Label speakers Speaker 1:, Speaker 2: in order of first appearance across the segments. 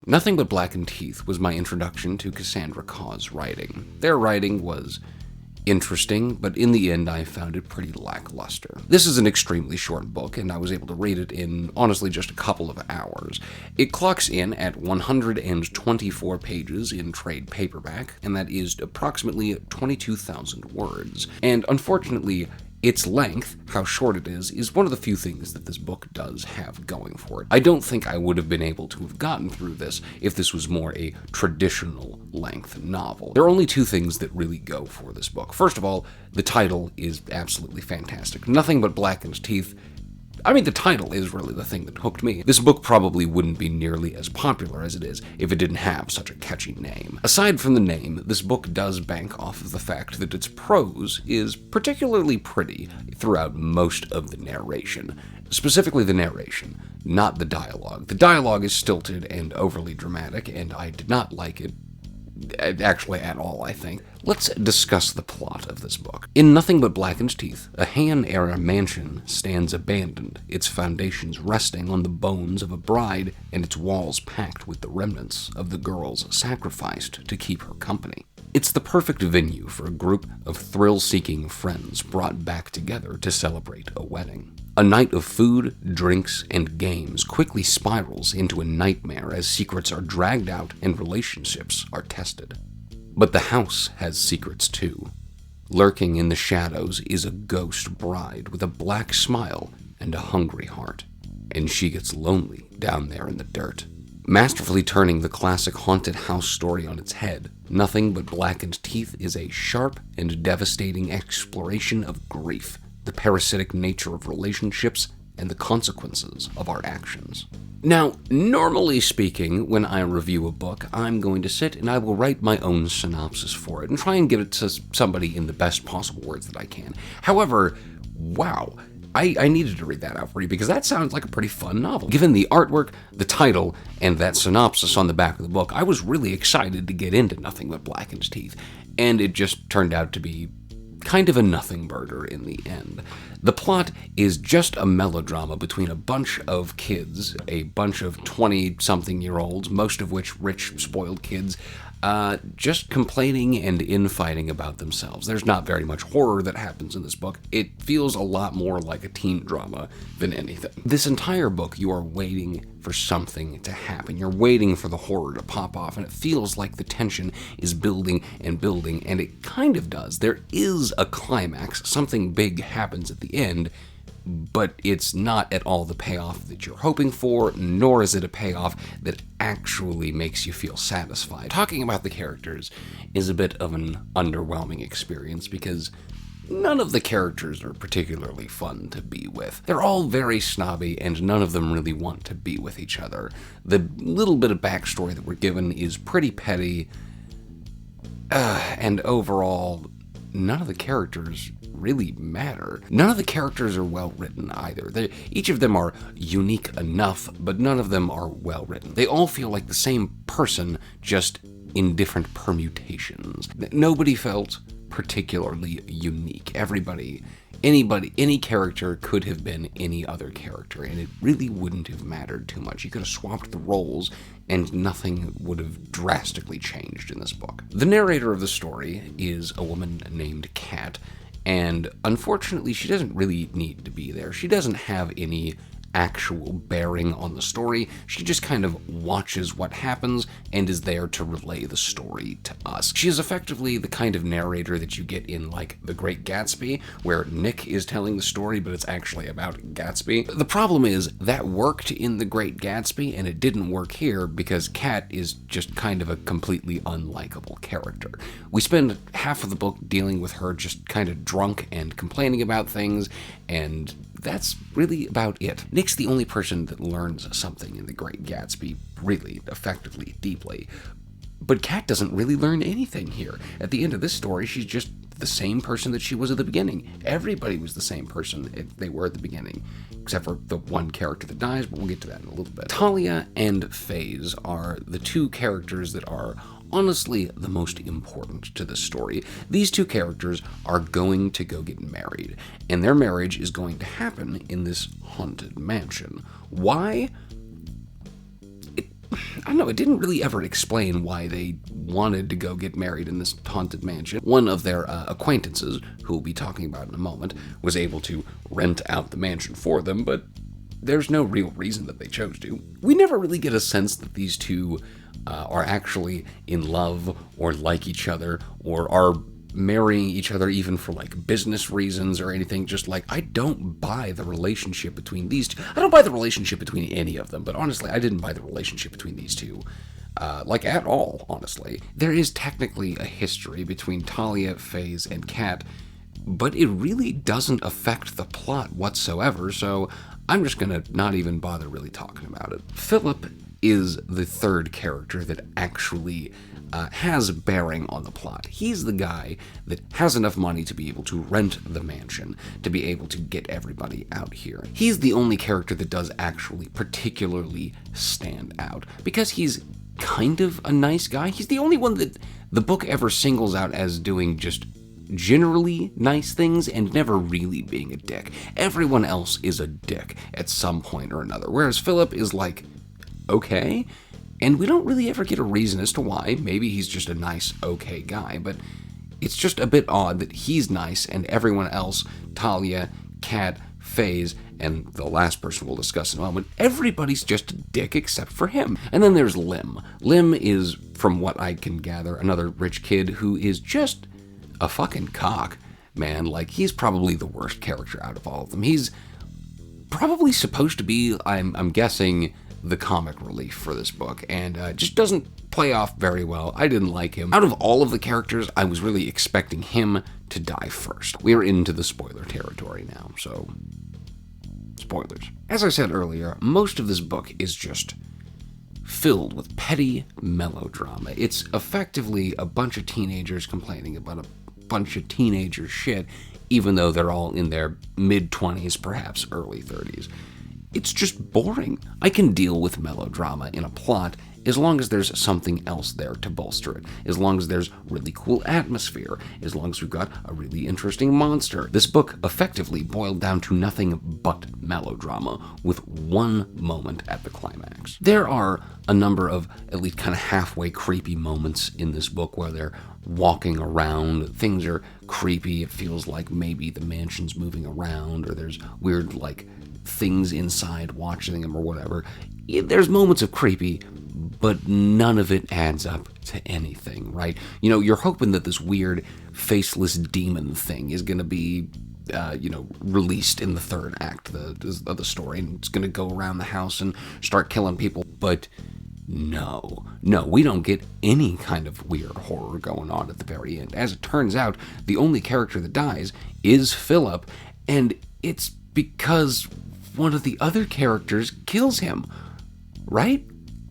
Speaker 1: Nothing But Blackened Teeth was my introduction to Cassandra Khaw's writing. Their writing was interesting, but in the end I found it pretty lackluster. This is an extremely short book, and I was able to read it in, honestly, just a couple of hours. It clocks in at 124 pages in trade paperback, and that is approximately 22,000 words. And unfortunately, its length, how short it is one of the few things that this book does have going for it. I don't think I would have been able to have gotten through this if this was more a traditional length novel. There are only two things that really go for this book. First of all, the title is absolutely fantastic. Nothing But Blackened Teeth. I mean, the title is really the thing that hooked me. This book probably wouldn't be nearly as popular as it is if it didn't have such a catchy name. Aside from the name, this book does bank off of the fact that its prose is particularly pretty throughout most of the narration. Specifically the narration, not the dialogue. The dialogue is stilted and overly dramatic, and I did not like it actually at all, I think. Let's discuss the plot of this book. In Nothing But Blackened Teeth, a Heian-era mansion stands abandoned, its foundations resting on the bones of a bride and its walls packed with the remnants of the girls sacrificed to keep her company. It's the perfect venue for a group of thrill-seeking friends brought back together to celebrate a wedding. A night of food, drinks, and games quickly spirals into a nightmare as secrets are dragged out and relationships are tested. But the house has secrets too. Lurking in the shadows is a ghost bride with a black smile and a hungry heart, and she gets lonely down there in the dirt. Masterfully turning the classic haunted house story on its head, Nothing But Blackened Teeth is a sharp and devastating exploration of grief, the parasitic nature of relationships, and the consequences of our actions. Now, normally speaking, when I review a book, I'm going to sit and I will write my own synopsis for it and try and give it to somebody in the best possible words that I can. However, wow, I needed to read that out for you because that sounds like a pretty fun novel. Given the artwork, the title, and that synopsis on the back of the book, I was really excited to get into Nothing But Blackened Teeth, and it just turned out to be kind of a nothing-burger in the end. The plot is just a melodrama between a bunch of kids, a bunch of 20-something-year-olds, most of which rich, spoiled kids, just complaining and infighting about themselves. There's not very much horror that happens in this book. It feels a lot more like a teen drama than anything. This entire book, you are waiting for something to happen. You're waiting for the horror to pop off, and it feels like the tension is building and building, and it kind of does. There is a climax. Something big happens at the end, but it's not at all the payoff that you're hoping for, nor is it a payoff that actually makes you feel satisfied. Talking about the characters is a bit of an underwhelming experience because none of the characters are particularly fun to be with. They're all very snobby, and none of them really want to be with each other. The little bit of backstory that we're given is pretty petty, and overall, none of the characters really matter. None of the characters are well written either. Each of them are unique enough, but none of them are well written. They all feel like the same person, just in different permutations. Nobody felt particularly unique. Any character could have been any other character, and it really wouldn't have mattered too much. You could have swapped the roles, and nothing would have drastically changed in this book. The narrator of the story is a woman named Kat, and unfortunately, she doesn't really need to be there. She doesn't have any actual bearing on the story. She just kind of watches what happens and is there to relay the story to us. She is effectively the kind of narrator that you get in, like, The Great Gatsby, where Nick is telling the story, but it's actually about Gatsby. The problem is, that worked in The Great Gatsby, and it didn't work here because Kat is just kind of a completely unlikable character. We spend half of the book dealing with her just kind of drunk and complaining about things, and that's really about it. Nick's the only person that learns something in The Great Gatsby, really, effectively, deeply. But Kat doesn't really learn anything here. At the end of this story, she's just the same person that she was at the beginning. Everybody was the same person they were at the beginning, except for the one character that dies, but we'll get to that in a little bit. Talia and FaZe are the two characters that are honestly the most important to the story. These two characters are going to go get married, and their marriage is going to happen in this haunted mansion. Why? I don't know, it didn't really ever explain why they wanted to go get married in this haunted mansion. One of their acquaintances, who we'll be talking about in a moment, was able to rent out the mansion for them, but there's no real reason that they chose to. We never really get a sense that these two are actually in love or like each other or are marrying each other even for like business reasons or anything. Just like, I don't buy the relationship between these two. I don't buy the relationship between any of them, but honestly, I didn't buy the relationship between these two. Like at all, honestly. There is technically a history between Talia, Faze, and Kat, but it really doesn't affect the plot whatsoever, so I'm just gonna not even bother really talking about it. Philip is the third character that actually has bearing on the plot. He's the guy that has enough money to be able to rent the mansion, to be able to get everybody out here. He's the only character that does actually particularly stand out, because he's kind of a nice guy. He's the only one that the book ever singles out as doing just generally nice things and never really being a dick. Everyone else is a dick at some point or another, whereas Philip is like, okay, and we don't really ever get a reason as to why. Maybe he's just a nice, okay guy, but it's just a bit odd that he's nice and everyone else, Talia, Kat, Faze, and the last person we'll discuss in a moment, everybody's just a dick except for him. And then there's Lim. Lim is, from what I can gather, another rich kid who is just a fucking cock, man. Like, he's probably the worst character out of all of them. He's probably supposed to be, I'm guessing, the comic relief for this book, and just doesn't play off very well. I didn't like him. Out of all of the characters, I was really expecting him to die first. We're into the spoiler territory now, so spoilers. As I said earlier, most of this book is just filled with petty melodrama. It's effectively a bunch of teenagers complaining about a bunch of teenager shit, even though they're all in their mid-20s, perhaps early 30s. It's just boring. I can deal with melodrama in a plot as long as there's something else there to bolster it, as long as there's really cool atmosphere, as long as we've got a really interesting monster. This book effectively boiled down to nothing but melodrama, with one moment at the climax. There are a number of at least kind of halfway creepy moments in this book where they're walking around, things are creepy, it feels like maybe the mansion's moving around, or there's weird, like, things inside watching them or whatever. There's moments of creepy, but none of it adds up to anything, right? You know, you're hoping that this weird faceless demon thing is going to be, released in the third act of the story, and it's going to go around the house and start killing people, but no, we don't get any kind of weird horror going on at the very end. As it turns out, the only character that dies is Philip, and it's because one of the other characters kills him, right?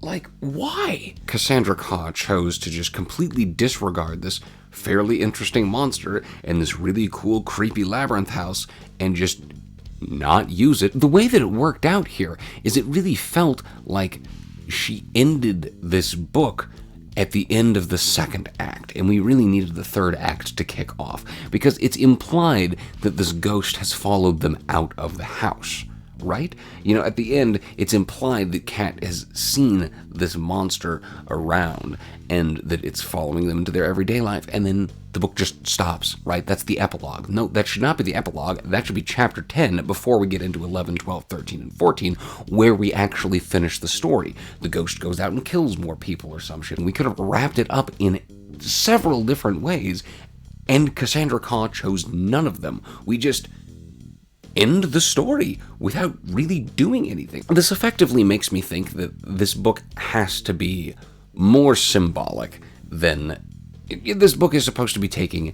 Speaker 1: Like, why? Cassandra Khaw chose to just completely disregard this fairly interesting monster and this really cool, creepy labyrinth house and just not use it. The way that it worked out here is it really felt like she ended this book at the end of the second act, and we really needed the third act to kick off, because it's implied that this ghost has followed them out of the house, right? You know, at the end, it's implied that Kat has seen this monster around, and that it's following them into their everyday life, and then the book just stops, right? That's the epilogue. No, that should not be the epilogue. That should be chapter 10 before we get into 11, 12, 13, and 14, where we actually finish the story. The ghost goes out and kills more people or some shit, and we could have wrapped it up in several different ways, and Cassandra Khaw chose none of them. We just end the story without really doing anything. This effectively makes me think that this book has to be more symbolic than this book is supposed to be taking.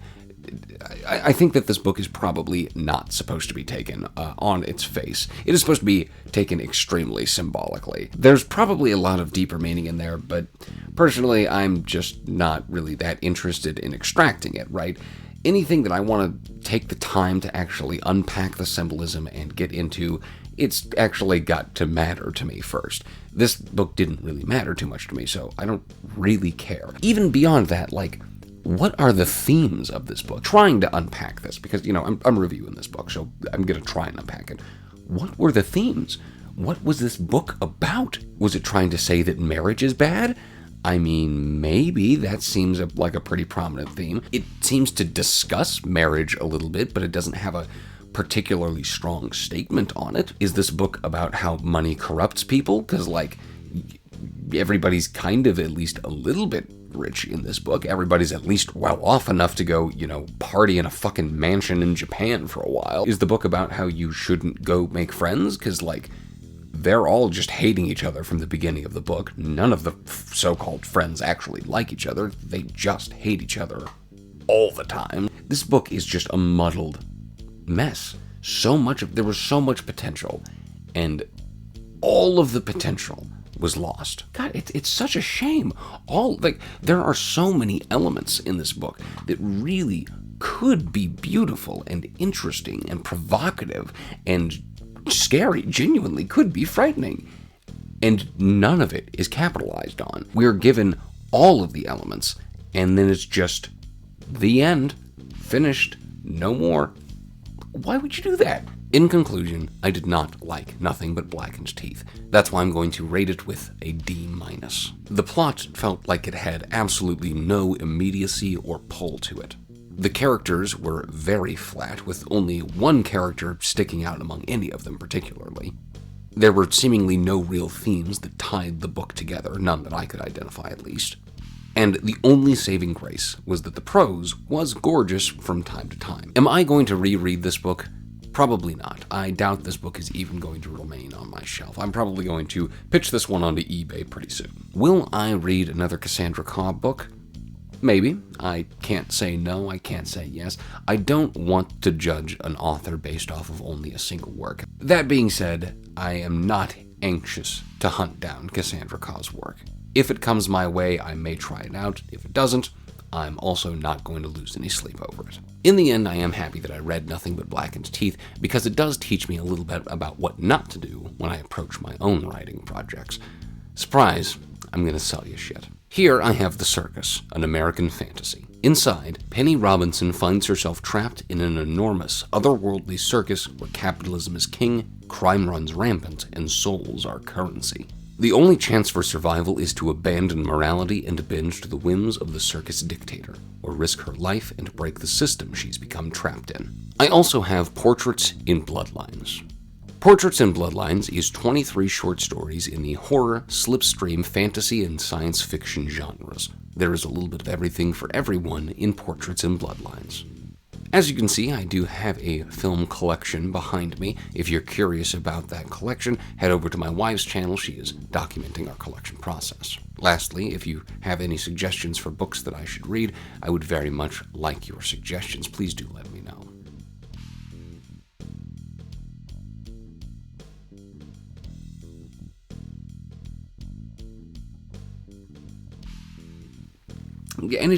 Speaker 1: I think that this book is probably not supposed to be taken on its face. It is supposed to be taken extremely symbolically. There's probably a lot of deeper meaning in there, but personally, I'm just not really that interested in extracting it, right? Anything that I want to take the time to actually unpack the symbolism and get into, it's actually got to matter to me first. This book didn't really matter too much to me, so I don't really care. Even beyond that, like, what are the themes of this book? Trying to unpack this, because, you know, I'm reviewing this book, so I'm going to try and unpack it. What were the themes? what was this book about? Was it trying to say that marriage is bad? I mean, maybe. That seems like a pretty prominent theme. It seems to discuss marriage a little bit, but it doesn't have a particularly strong statement on it. Is this book about how money corrupts people? Because, like, everybody's kind of at least a little bit rich in this book. Everybody's at least well off enough to go, party in a fucking mansion in Japan for a while. Is the book about how you shouldn't go make friends? Because, like, they're all just hating each other from the beginning of the book. None of the so-called friends actually like each other. They just hate each other all the time. This book is just a muddled mess. There was so much potential, and all of the potential was lost. God, it's such a shame. There are so many elements in this book that really could be beautiful and interesting and provocative and scary, genuinely could be frightening. And none of it is capitalized on. We're given all of the elements, and then it's just the end. Finished. No more. Why would you do that? In conclusion, I did not like Nothing But Blackened Teeth. That's why I'm going to rate it with a D-. The plot felt like it had absolutely no immediacy or pull to it. The characters were very flat, with only one character sticking out among any of them particularly. There were seemingly no real themes that tied the book together, none that I could identify at least. And the only saving grace was that the prose was gorgeous from time to time. Am I going to reread this book? Probably not. I doubt this book is even going to remain on my shelf. I'm probably going to pitch this one onto eBay pretty soon. Will I read another Cassandra Khaw book? Maybe. I can't say no, I can't say yes. I don't want to judge an author based off of only a single work. That being said, I am not anxious to hunt down Cassandra Khaw's work. If it comes my way, I may try it out. If it doesn't, I'm also not going to lose any sleep over it. In the end, I am happy that I read Nothing But Blackened Teeth, because it does teach me a little bit about what not to do when I approach my own writing projects. Surprise, I'm going to sell you shit. Here I have The Circus, an American fantasy. Inside, Penny Robinson finds herself trapped in an enormous, otherworldly circus where capitalism is king, crime runs rampant, and souls are currency. The only chance for survival is to abandon morality and bend to the whims of the circus dictator, or risk her life and break the system she's become trapped in. I also have Portraits in Bloodlines. Portraits in Bloodlines is 23 short stories in the horror, slipstream, fantasy, and science fiction genres. There is a little bit of everything for everyone in Portraits in Bloodlines. As you can see, I do have a film collection behind me. If you're curious about that collection, head over to my wife's channel. She is documenting our collection process. Lastly, if you have any suggestions for books that I should read, I would very much like your suggestions. Please do let me know. And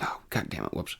Speaker 1: oh, god damn it, whoops.